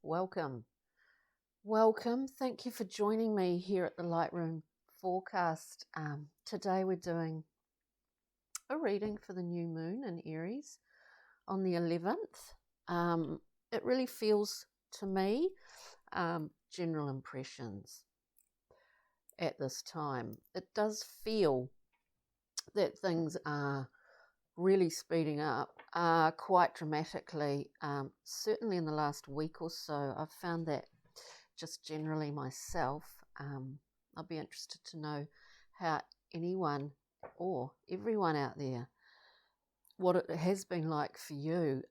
welcome. Welcome. Thank you for joining me here at the Lightroom forecast. Today we're doing a reading for the new moon in Aries on the 11th. It really feels to me general impressions at this time. It does feel that things are really speeding up quite dramatically. Certainly in the last week or so, I've found that just generally myself. I'll be interested to know how anyone or everyone out there, what it has been like for you.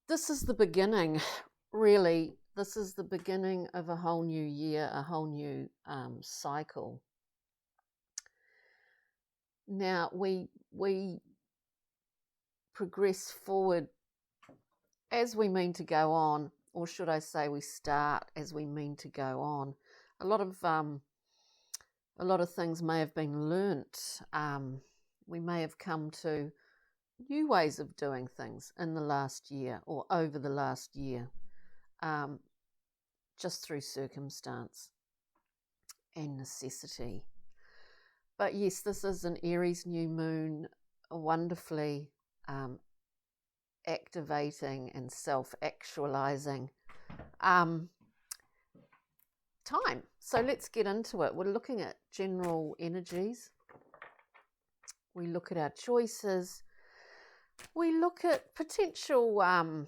This is the beginning, really. This is the beginning of a whole new year, a whole new cycle. Now we progress forward as we mean to go on, or should I say we start as we mean to go on. A lot of things may have been learnt. We may have come to new ways of doing things in the last year or over the last year, just through circumstance and necessity. But yes, this is an Aries new moon, a wonderfully activating and self-actualizing time. So let's get into it. We're looking at general energies. We look at our choices. We look at potential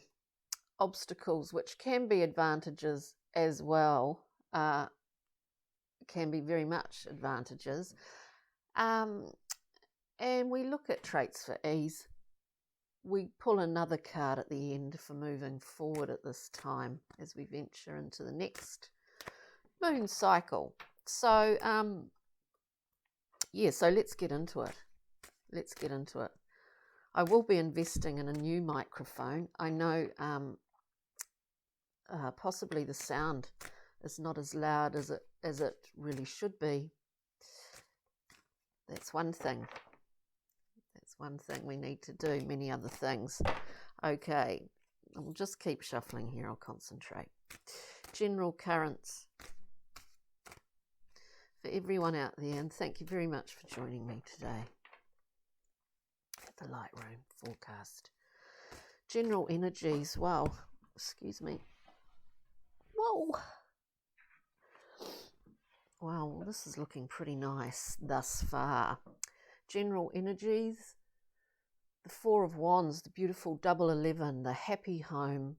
obstacles, which can be advantages as well. Can be very much advantages. And we look at traits for ease. We pull another card at the end for moving forward at this time as we venture into the next moon cycle. So, so let's get into it. I will be investing in a new microphone. I know possibly the sound is not as loud as it really should be. That's one thing. We need to do, many other things. Okay, I'll just keep shuffling here. I'll concentrate. General currents for everyone out there, and thank you very much for joining me today at the Lightroom forecast. General energies. Wow, excuse me. Whoa. Wow, well, this is looking pretty nice thus far. General energies, the Four of Wands, the beautiful double 11, the happy home,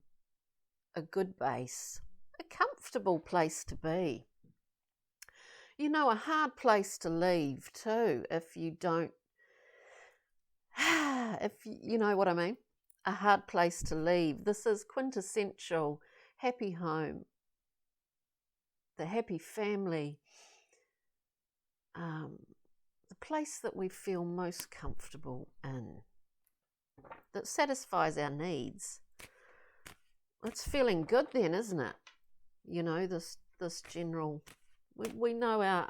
a good base, a comfortable place to be. You know, a hard place to leave too if you don't, if you know what I mean, a hard place to leave. This is quintessential happy home, the happy family, the place that we feel most comfortable in, that satisfies our needs. It's feeling good then, isn't it? You know, this general, we know our,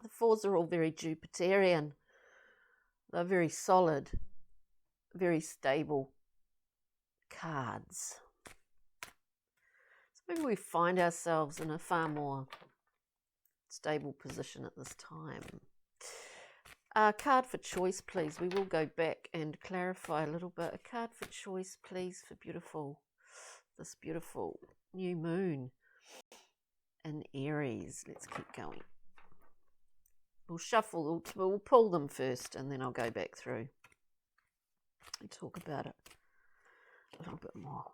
the fours are all very Jupiterian. They're very solid, very stable cards. So maybe we find ourselves in a far more stable position at this time. Card for choice, please. We will go back and clarify a little bit. A card for choice, please, for this beautiful new moon in Aries. Let's keep going. We'll shuffle, we'll pull them first, and then I'll go back through and talk about it a little bit more.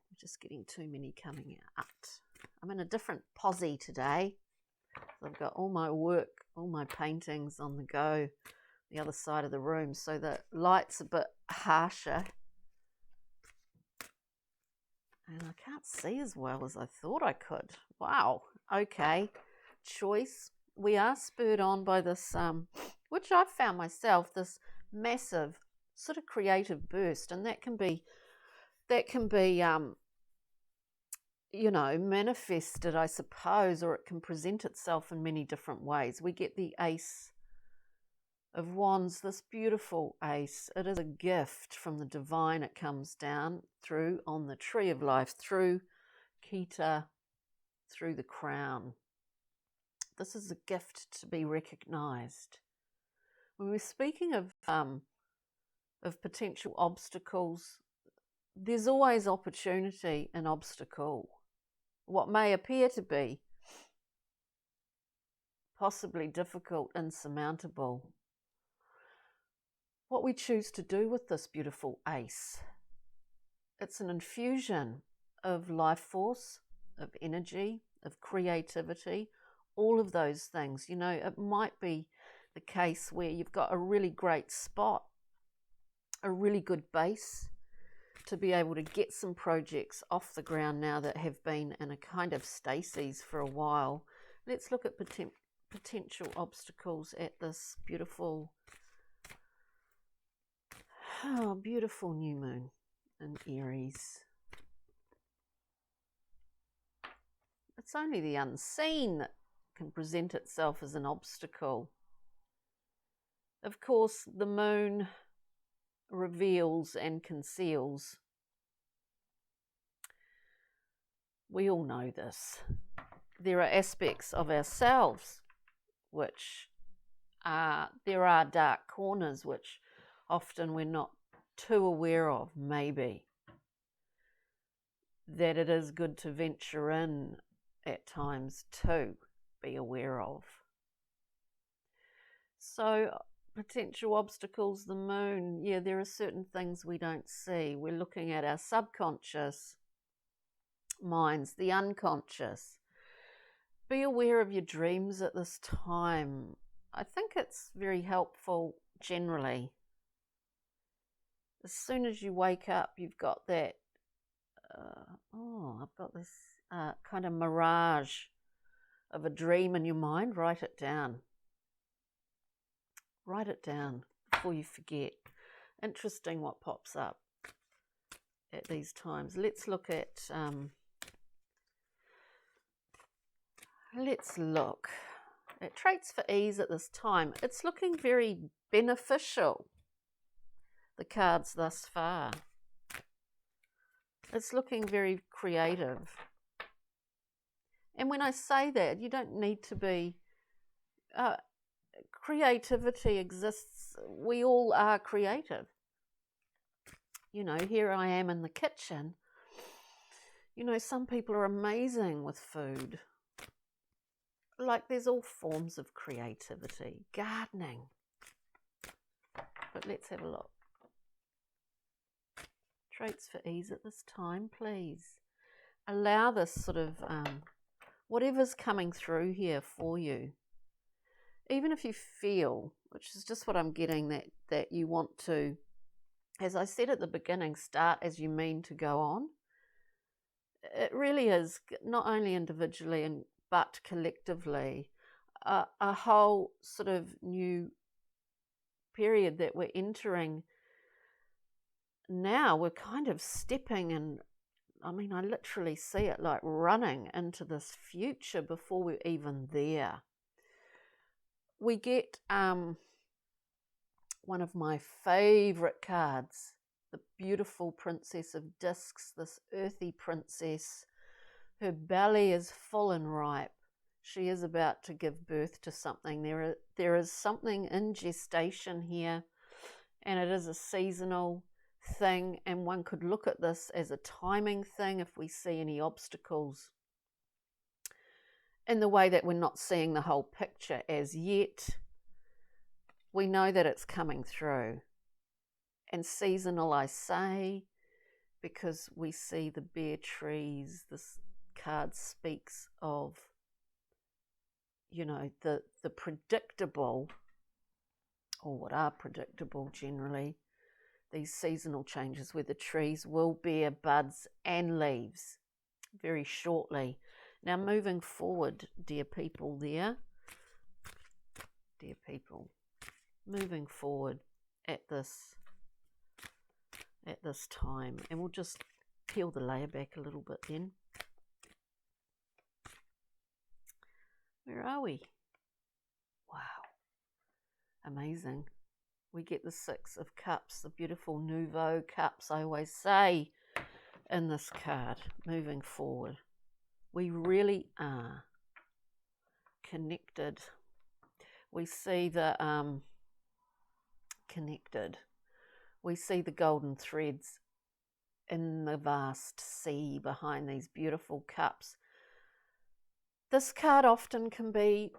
I'm just getting too many coming out. I'm in a different posse today. So I've got all my work, all my paintings on the go, the other side of the room, so the light's a bit harsher. And I can't see as well as I thought I could. Wow. Okay. Choice. We are spurred on by this, which I've found myself, this massive sort of creative burst. And that can be you know, manifested, I suppose, or it can present itself in many different ways. We get the Ace of Wands, this beautiful ace. It is a gift from the divine. It comes down through on the tree of life, through Kita, through the crown. This is a gift to be recognized. When we're speaking of potential obstacles, there's always opportunity in obstacle. What may appear to be possibly difficult, insurmountable. What we choose to do with this beautiful ace, it's an infusion of life force, of energy, of creativity, all of those things. You know, it might be the case where you've got a really great spot, a really good base to be able to get some projects off the ground now that have been in a kind of stasis for a while. Let's look at potential obstacles at this beautiful, beautiful new moon in Aries. It's only the unseen that can present itself as an obstacle. Of course, the moon reveals and conceals. We all know this. There are aspects of ourselves which there are dark corners which often we're not too aware of, maybe, that it is good to venture in at times to be aware of. So potential obstacles, the moon, yeah, there are certain things we don't see. We're looking at our subconscious minds, the unconscious. Be aware of your dreams at this time. I think it's very helpful generally. As soon as you wake up, you've got that, I've got this kind of mirage of a dream in your mind. Write it down. Write it down before you forget. Interesting what pops up at these times. Let's look at, traits for ease at this time. It's looking very beneficial, the cards thus far. It's looking very creative. And when I say that, you don't need to be... creativity exists. We all are creative. You know, here I am in the kitchen. You know, some people are amazing with food. Like, there's all forms of creativity. Gardening. But let's have a look. Traits for ease at this time, please. Allow this sort of, whatever's coming through here for you. Even if you feel, which is just what I'm getting, that you want to, as I said at the beginning, start as you mean to go on. It really is, not only individually but collectively, a whole sort of new period that we're entering now. We're kind of stepping in, I mean, I literally see it like running into this future before we're even there. We get one of my favourite cards, the beautiful Princess of Discs, this earthy princess. Her belly is full and ripe. She is about to give birth to something. There is something in gestation here, and it is a seasonal thing, and one could look at this as a timing thing if we see any obstacles in the way that we're not seeing the whole picture as yet. We know that it's coming through. And seasonal, I say, because we see the bare trees. This card speaks of, you know, the predictable, or what are predictable generally, these seasonal changes where the trees will bear buds and leaves very shortly. Now, moving forward, dear people there, moving forward at this time, and we'll just peel the layer back a little bit then. Where are we? Wow. Amazing. We get the Six of Cups, the beautiful nouveau cups, I always say in this card, moving forward. We really are connected. We see the connected. We see the golden threads in the vast sea behind these beautiful cups. This card often can be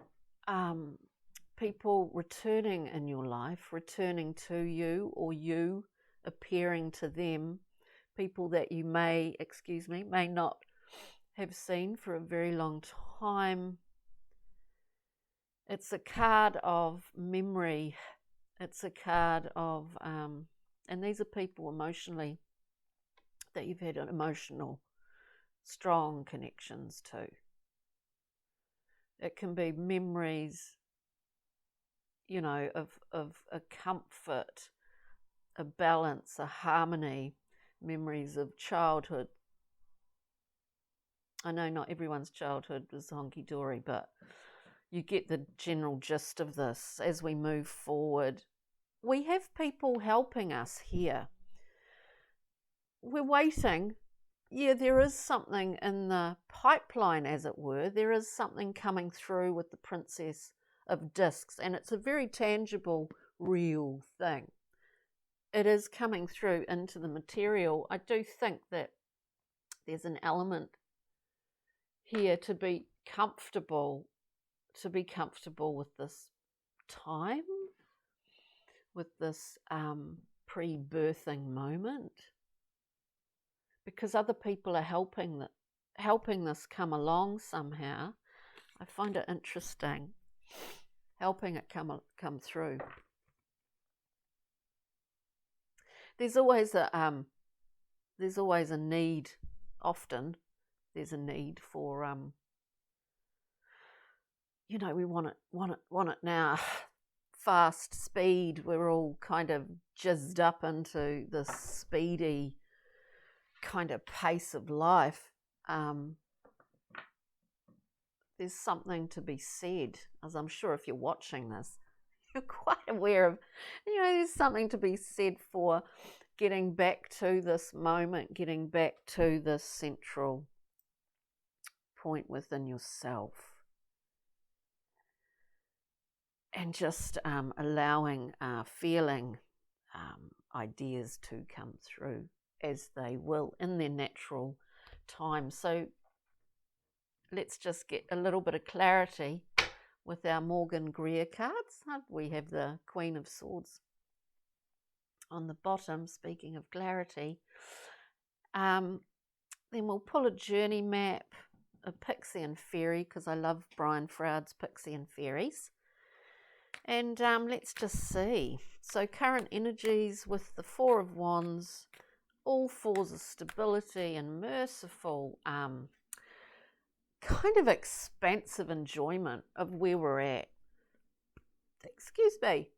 people returning in your life, returning to you, or you appearing to them, people that you may not have seen for a very long time. It's a card of memory. It's a card of, and these are people emotionally that you've had emotional, strong connections to. It can be memories, you know, of a comfort, a balance, a harmony, memories of childhood. I know not everyone's childhood was honky-dory, but you get the general gist of this as we move forward. We have people helping us here. We're waiting. Yeah, there is something in the pipeline, as it were. There is something coming through with the Princess of Discs, and it's a very tangible, real thing. It is coming through into the material. I do think that there's an element here to be comfortable with this time, with this pre-birthing moment, because other people are helping this come along somehow. I find it interesting, helping it come through. There's always a need. Often there's a need for you know, we want it now. Fast speed. We're all kind of jizzed up into this speedy kind of pace of life. There's something to be said, as I'm sure if you're watching this, you're quite aware of, you know, there's something to be said for getting back to this moment, getting back to this central point within yourself, and just allowing feeling ideas to come through as they will in their natural time. So let's just get a little bit of clarity with our Morgan Greer cards. We have the Queen of Swords on the bottom, speaking of clarity. Then we'll pull a journey map, a pixie and fairy, because I love Brian Froud's Pixie and Fairies. And let's just see. So current energies with the Four of Wands, all fours of stability and merciful, kind of expansive enjoyment of where we're at. Excuse me.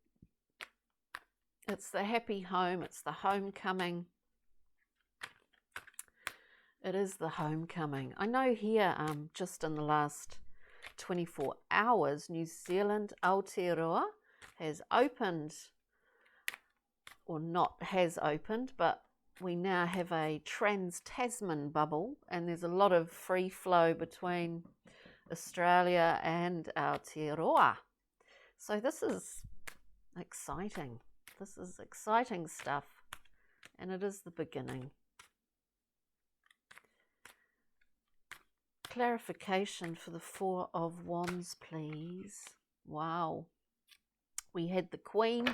It's the happy home. It's the homecoming. It is the homecoming. I know here, just in the last 24 hours, New Zealand, Aotearoa has opened, or not has opened, but we now have a trans-Tasman bubble, and there's a lot of free flow between Australia and Aotearoa. So this is exciting. This is exciting stuff, and it is the beginning. Clarification for the Four of Wands, please. Wow. We had the Queen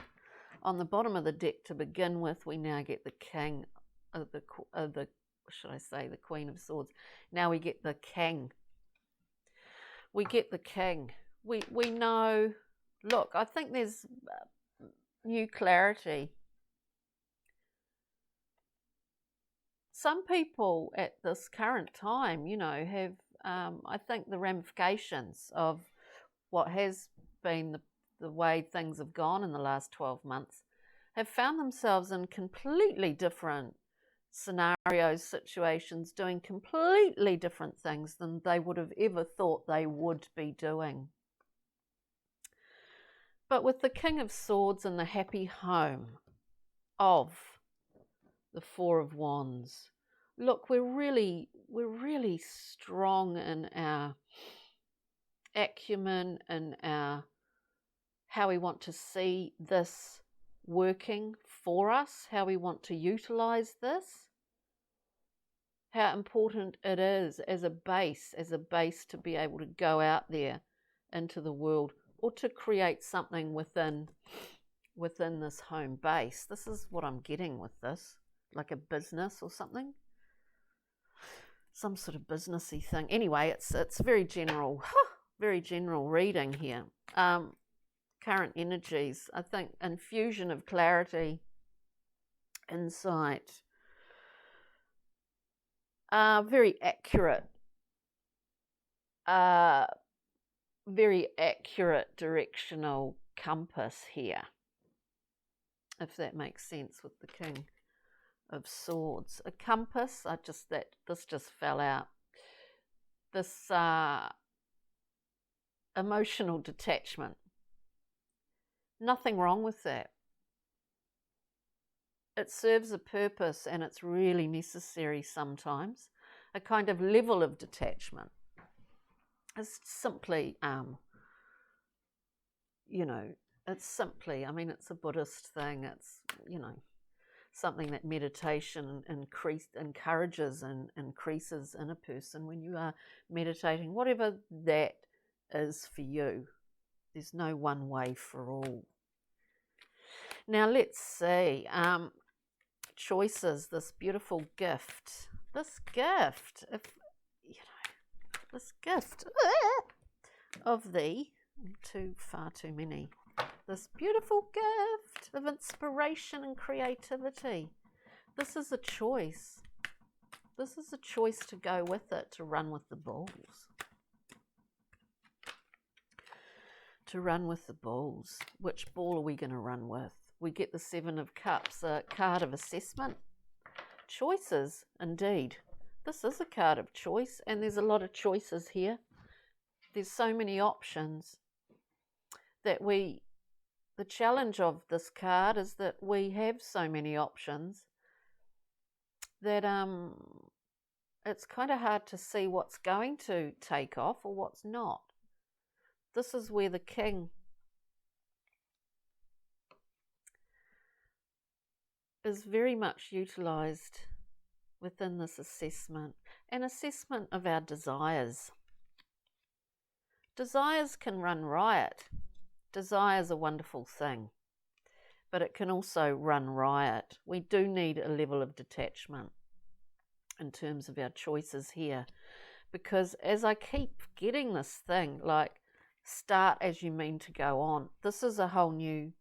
on the bottom of the deck to begin with. We now get the King of the Queen of Swords. Now we get the King. We get the King. We know, look, I think there's new clarity. Some people at this current time, you know, have, I think the ramifications of what has been the way things have gone in the last 12 months have found themselves in completely different scenarios, situations, doing completely different things than they would have ever thought they would be doing. But with the King of Swords and the happy home of the Four of Wands, look, we're really strong in our acumen and our how we want to see this working for us, how we want to utilize this, how important it is as a base to be able to go out there into the world or to create something within this home base. This is what I'm getting with this, like a business or something, some sort of businessy thing. Anyway, it's very general, very general reading here. Current energies, I think, infusion of clarity, insight, very accurate directional compass here, if that makes sense with the King of Swords. A compass, this just fell out. This emotional detachment. Nothing wrong with that. It serves a purpose and it's really necessary sometimes. A kind of level of detachment. It's simply, it's simply, it's a Buddhist thing. It's, something that meditation encourages and increases in a person when you are meditating, whatever that is for you. There's no one way for all. Now let's see, choices, this beautiful gift. This gift of far too many. This beautiful gift of inspiration and creativity. This is a choice. This is a choice to go with it, to run with the bulls. To run with the bulls. Which ball are we going to run with? We get the Seven of Cups, a card of assessment. Choices, indeed. This is a card of choice, and there's a lot of choices here. There's so many options that the challenge of this card is that we have so many options that it's kind of hard to see what's going to take off or what's not. This is where the King is very much utilized within this assessment, an assessment of our desires. Desires can run riot. Desire's a wonderful thing, but it can also run riot. We do need a level of detachment in terms of our choices here, because as I keep getting this thing, like, start as you mean to go on. This is a whole new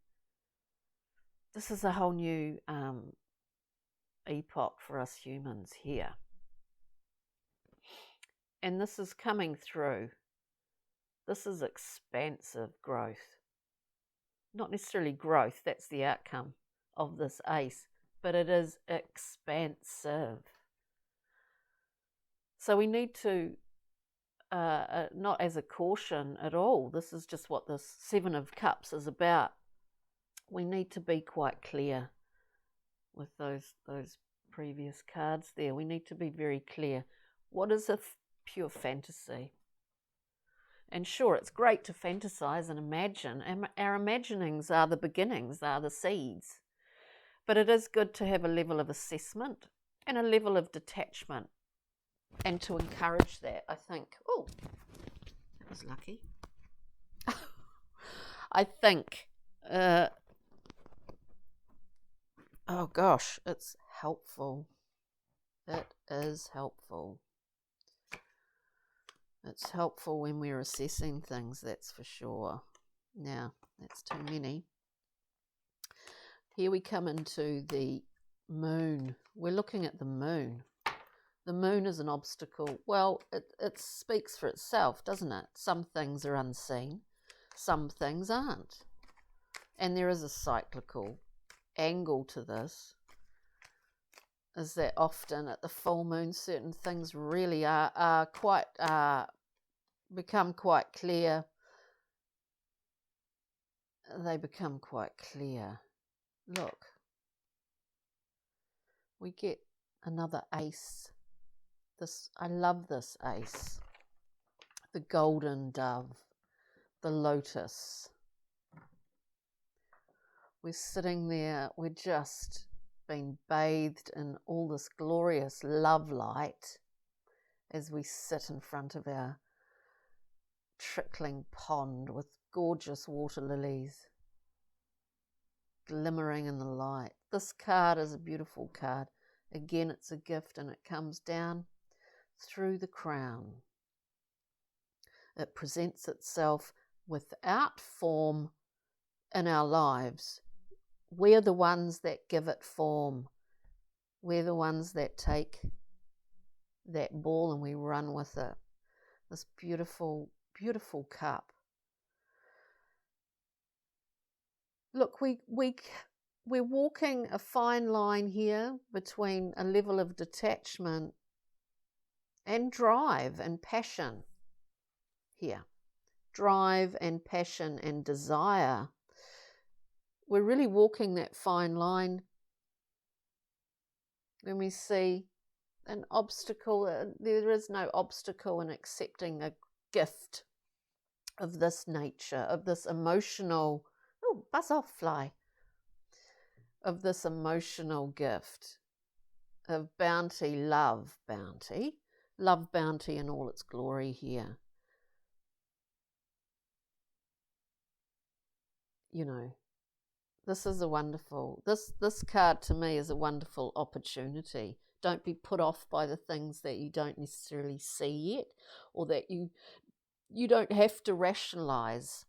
epoch for us humans here. And this is coming through. This is expansive growth. Not necessarily growth, that's the outcome of this ace, but it is expansive. So we need to, not as a caution at all, this is just what this Seven of Cups is about. We need to be quite clear with those previous cards there. We need to be very clear. What is a pure fantasy? And sure, it's great to fantasize and imagine. And our imaginings are the beginnings, are the seeds. But it is good to have a level of assessment and a level of detachment, and to encourage that, I think. Oh, that was lucky. I think, oh gosh, it's helpful. It is helpful. It's helpful when we're assessing things, that's for sure. Now, that's too many. Here we come into the moon. We're looking at the moon. The moon is an obstacle. Well, it speaks for itself, doesn't it? Some things are unseen, some things aren't. And there is a cyclical angle to this, is that often at the full moon certain things really are quite become quite clear they become quite clear. Look, we get another ace. I love this ace. The golden dove, the lotus. We're sitting there, we're just being bathed in all this glorious love light as we sit in front of our trickling pond with gorgeous water lilies glimmering in the light. This card is a beautiful card. Again, it's a gift, and it comes down through the crown. It presents itself without form in our lives. We're the ones that give it form. We're the ones that take that ball and we run with it. This beautiful, beautiful cup. Look, we're walking a fine line here between a level of detachment and drive and passion here. Drive and passion and desire. We're really walking that fine line when we see an obstacle. There is no obstacle in accepting a gift of this nature, of this emotional, oh, buzz off, fly, of this emotional gift of bounty, love bounty in all its glory here. You know, this is a wonderful, this card to me is a wonderful opportunity. Don't be put off by the things that you don't necessarily see yet, or that you don't have to rationalize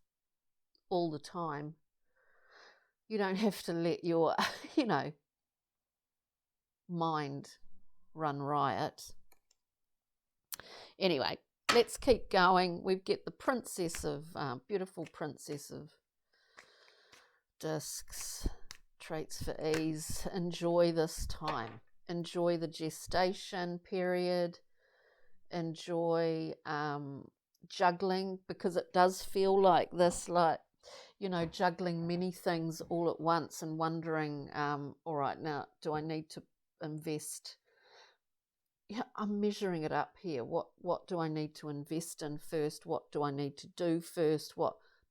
all the time. You don't have to let your, mind run riot. Anyway, let's keep going. We get the princess of, beautiful princess of discs, traits for ease. Enjoy this time. Enjoy the gestation period. Enjoy juggling, because it does feel like this, juggling many things all at once and wondering, all right, now, do I need to invest? Yeah, I'm measuring it up here. What do I need to invest in first? What do I need to do first?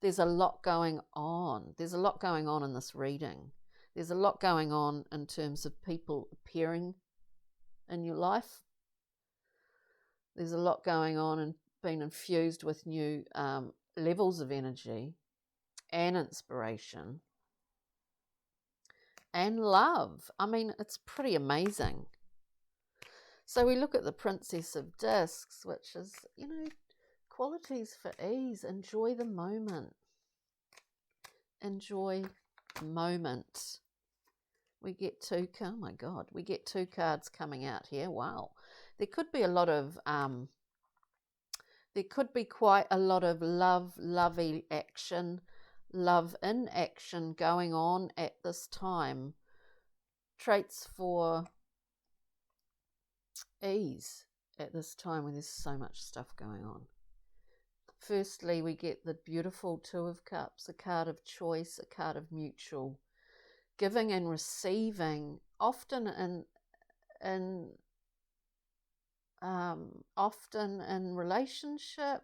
There's a lot going on. There's a lot going on in this reading. There's a lot going on in terms of people appearing in your life. There's a lot going on and being infused with new levels of energy and inspiration and love. I mean, it's pretty amazing. So we look at the Princess of Discs, which is, qualities for ease. Enjoy the moment. Enjoy the moment. We get oh my God, we get two cards coming out here. Wow. There could be a lot of, there could be quite a lot of lovey action, love in action going on at this time. Traits for ease at this time when there's so much stuff going on. Firstly, we get the beautiful Two of Cups, a card of choice, a card of mutual giving and receiving, often in relationship,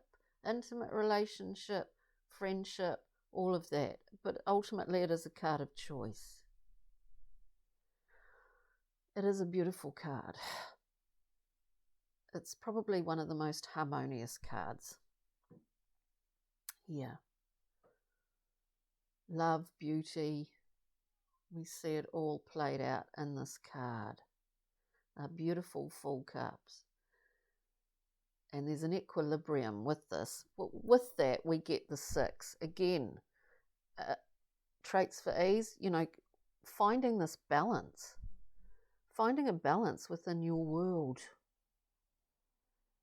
intimate relationship, friendship, all of that. But ultimately, it is a card of choice. It is a beautiful card. It's probably one of the most harmonious cards here. Love, beauty, we see it all played out in this card. Beautiful full cups. And there's an equilibrium with this. With that, we get the 6. Again, traits for ease, finding this balance. Finding a balance within your world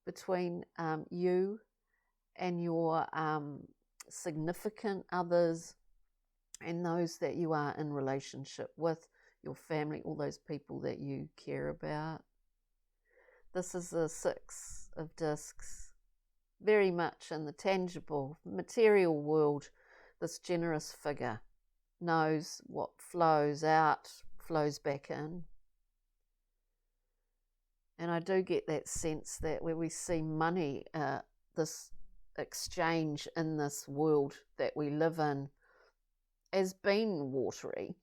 between you and your significant others and those that you are in relationship with, your family, all those people that you care about. This is the 6 of discs, very much in the tangible, material world. this generous figure, knows what flows out, flows back in. And I do get that sense that where we see money, this exchange in this world that we live in, as being watery.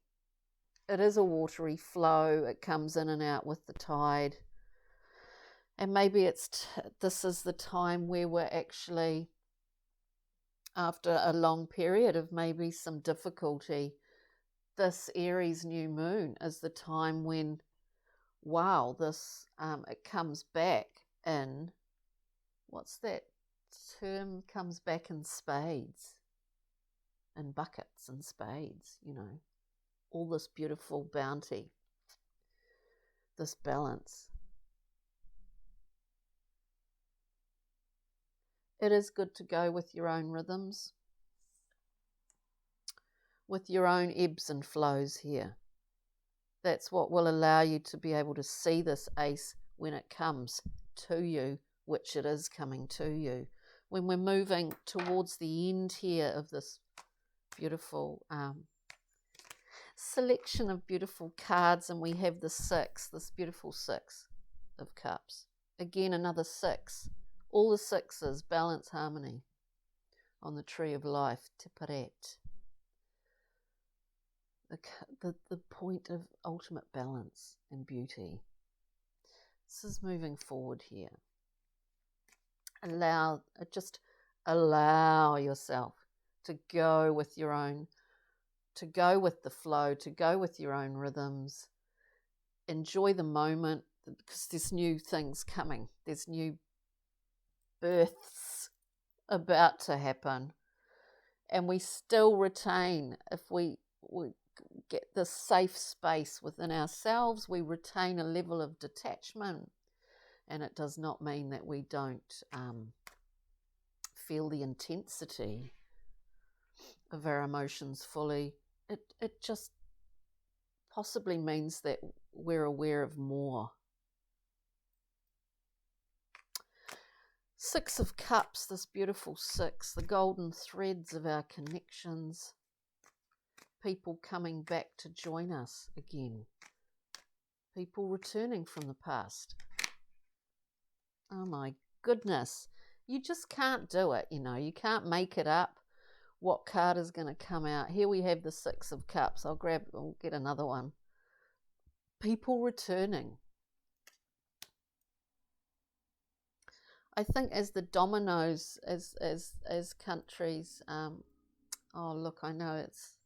It is a watery flow. It comes in and out with the tide. And maybe this is the time where we're actually, after a long period of maybe some difficulty, this Aries new moon is the time when, wow, this it comes back in, what's that term, comes back in spades, in buckets and spades, you know, all this beautiful bounty, this balance. It is good to go with your own rhythms, with your own ebbs and flows here. That's what will allow you to be able to see this ace when it comes to you, which it is coming to you. When we're moving towards the end here of this beautiful selection of beautiful cards, and we have the six, this beautiful Six of Cups. Again, another six. All the sixes, balance, harmony on the tree of life, Tiparet. The point of ultimate balance and beauty. This is moving forward here. Just allow yourself to go with your own, to go with the flow, to go with your own rhythms. Enjoy the moment, because there's new things coming. There's new births about to happen. And we still retain, if we get this safe space within ourselves, we retain a level of detachment. And it does not mean that we don't feel the intensity of our emotions fully. It just possibly means that we're aware of more. Six of Cups, this beautiful six, the golden threads of our connections. People coming back to join us again. People returning from the past. Oh my goodness. You just can't do it, you know. You can't make it up what card is going to come out. Here we have the Six of Cups. I'll get another one. People returning. I think as the dominoes, as countries, oh look, I know it's,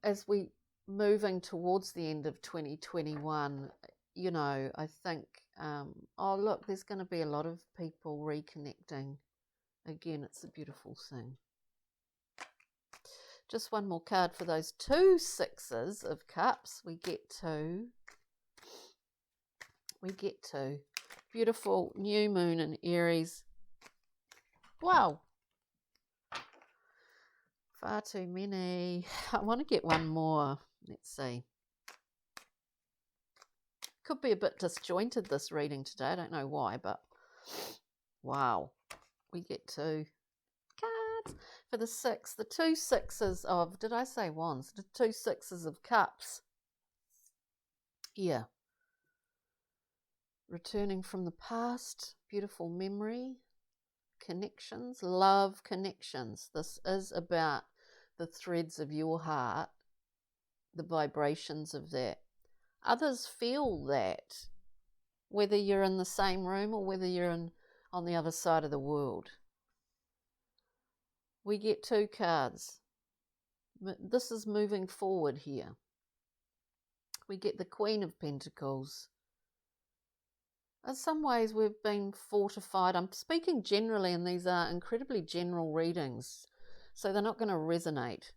as we moving towards the end of 2021, you know, I think, oh look, there's going to be a lot of people reconnecting. Again, it's a beautiful thing. Just one more card for those two Sixes of Cups. We get two. Beautiful new moon in Aries. Wow. Far too many. I want to get one more. Let's see. Could be a bit disjointed, this reading today. I don't know why, but wow. We get two cards for the six. The two Sixes of, did I say wands? The two Sixes of Cups. Yeah. Returning from the past, beautiful memory, connections, love connections. This is about the threads of your heart, the vibrations of that. Others feel that, whether you're in the same room or whether you're on the other side of the world. We get two cards. This is moving forward here. We get the Queen of Pentacles. In some ways, we've been fortified. I'm speaking generally, and these are incredibly general readings, so they're not going to resonate.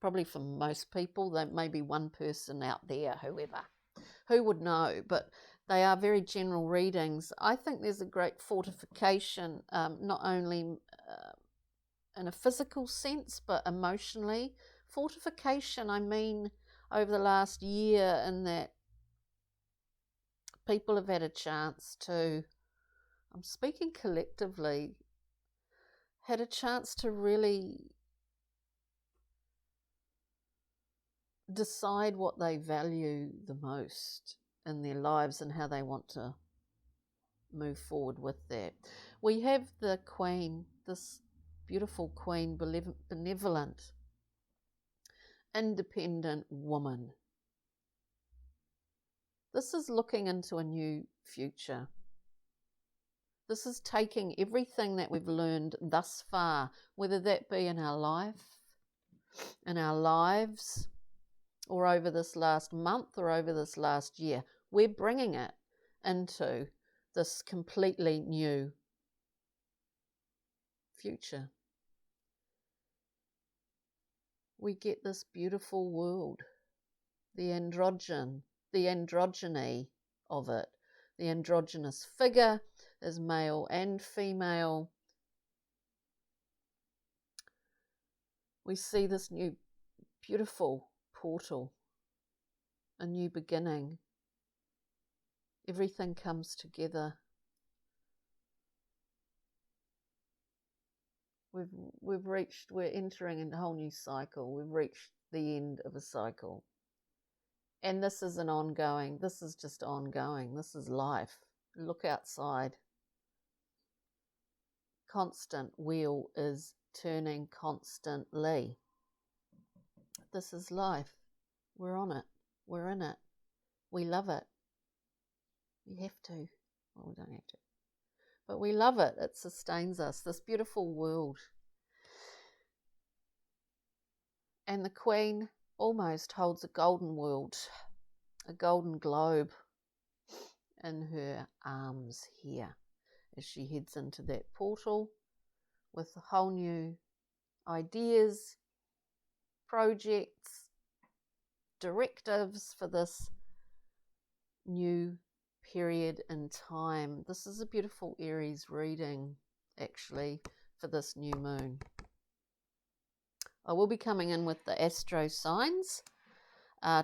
Probably for most people, there may be one person out there, who would know, but they are very general readings. I think there's a great fortification, not only in a physical sense, but emotionally. Fortification, I mean, over the last year, in that people have had a chance to, I'm speaking collectively, had a chance to really decide what they value the most in their lives and how they want to move forward with that. We have the Queen, this beautiful Queen, benevolent, independent woman. This is looking into a new future. This is taking everything that we've learned thus far, whether that be in our life, in our lives, or over this last month or over this last year. We're bringing it into this completely new future. We get this beautiful world, the androgyny of it. The androgynous figure is male and female. We see this new beautiful portal, a new beginning. Everything comes together. We're entering a whole new cycle. We've reached the end of a cycle. And this is this is just ongoing. This is life. Look outside. Constant wheel is turning constantly. This is life. We're on it. We're in it. We love it. We have to. Well, we don't have to. But we love it. It sustains us. This beautiful world. And the Queen almost holds a golden world, a golden globe in her arms here as she heads into that portal with whole new ideas, projects, directives for this new period in time. This is a beautiful Aries reading, actually, for this new moon. I will be coming in with the astro signs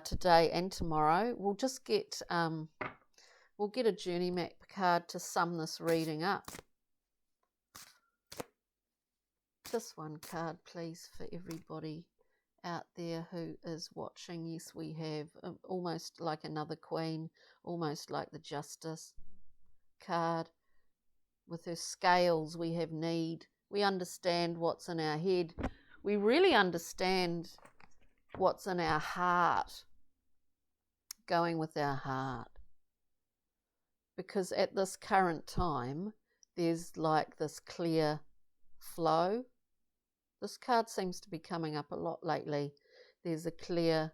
today and tomorrow. We'll just get a journey map card to sum this reading up. Just one card, please, for everybody out there who is watching. Yes, we have almost like another Queen, almost like the Justice card. With her scales, we have need. We understand what's in our head. We really understand what's in our heart, going with our heart. Because at this current time, there's like this clear flow. This card seems to be coming up a lot lately. There's a clear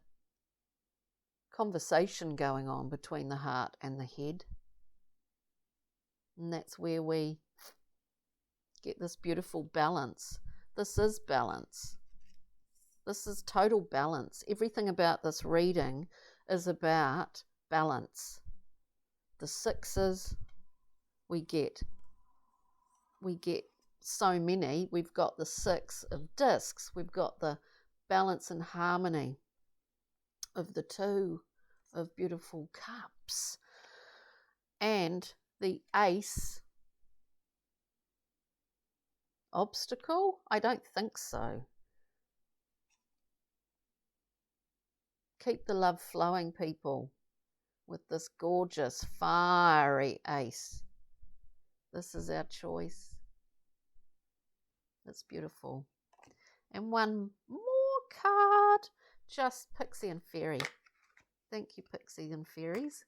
conversation going on between the heart and the head. And that's where we get this beautiful balance. This is balance. This is total balance. Everything about this reading is about balance. The sixes, we get so many. We've got the six of discs. We've got the balance and harmony of the two of beautiful cups. And the ace, obstacle? I don't think so. Keep the love flowing, people, with this gorgeous, fiery ace. This is our choice. It's beautiful. And one more card, just Pixie and Fairy. Thank you, Pixie and Fairies.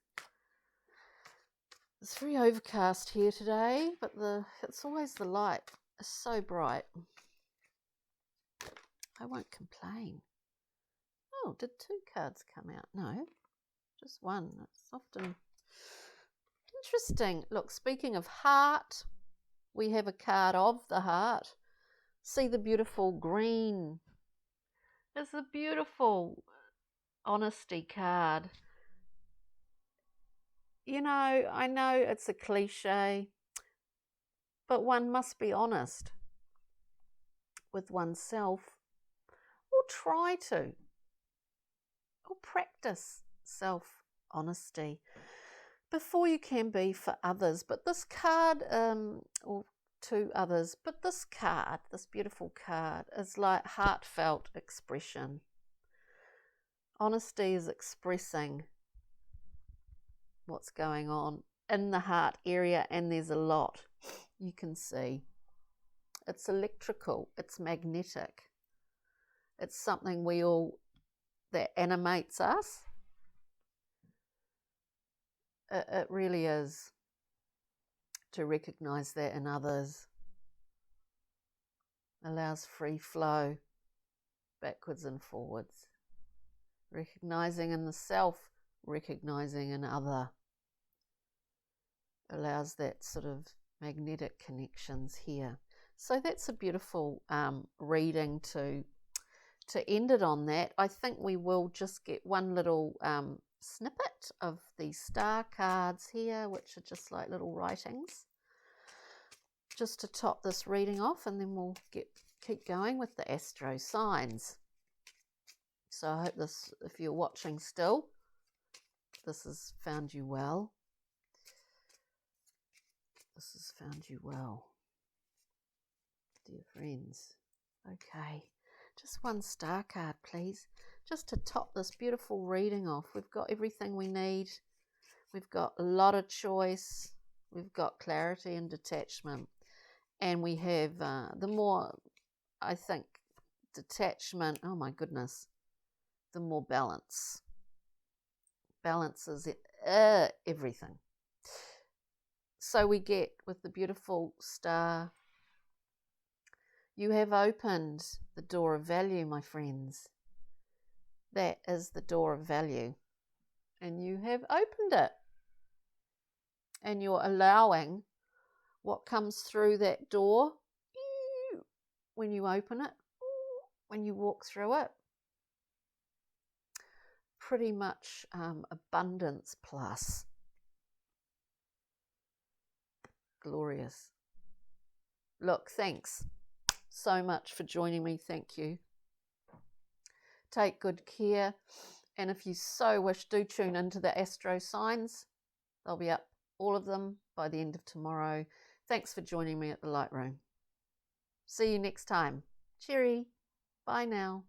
It's very overcast here today, but it's always the light. It's so bright. I won't complain. Oh, did two cards come out? No, just one. It's often interesting. Look, speaking of heart, we have a card of the heart. See the beautiful green. It's a beautiful honesty card. You know, I know it's a cliche, but one must be honest with oneself, or try to, or practice self-honesty before you can be for others. But this card, or 2 others, but this card, this beautiful card, is like heartfelt expression. Honesty is expressing what's going on in the heart area, and there's a lot you can see. It's electrical, it's magnetic, it's something that animates us. It really is, to recognize that in others. Allows free flow backwards and forwards. Recognizing in the self, recognizing in other. Allows that sort of magnetic connections here. So that's a beautiful reading to end it on that. I think we will just get one little snippet of the star cards here, which are just like little writings, just to top this reading off, and then we'll keep going with the astro signs. So I hope this, if you're watching still, this has found you well. This has found you well, dear friends. Okay, just one star card, please, just to top this beautiful reading off. We've got everything we need. We've got a lot of choice. We've got clarity and detachment. And we have, the more, I think, detachment, oh my goodness, the more balance. Balance is everything. So we get, with the beautiful star, you have opened the door of value, my friends. That is the door of value. And you have opened it. And you're allowing what comes through that door when you open it, when you walk through it. Pretty much abundance plus. Glorious. Look, thanks so much for joining me. Thank you. Take good care. And if you so wish, do tune into the astro signs. They'll be up, all of them, by the end of tomorrow. Thanks for joining me at the Light Room. See you next time. Cheery. Bye now.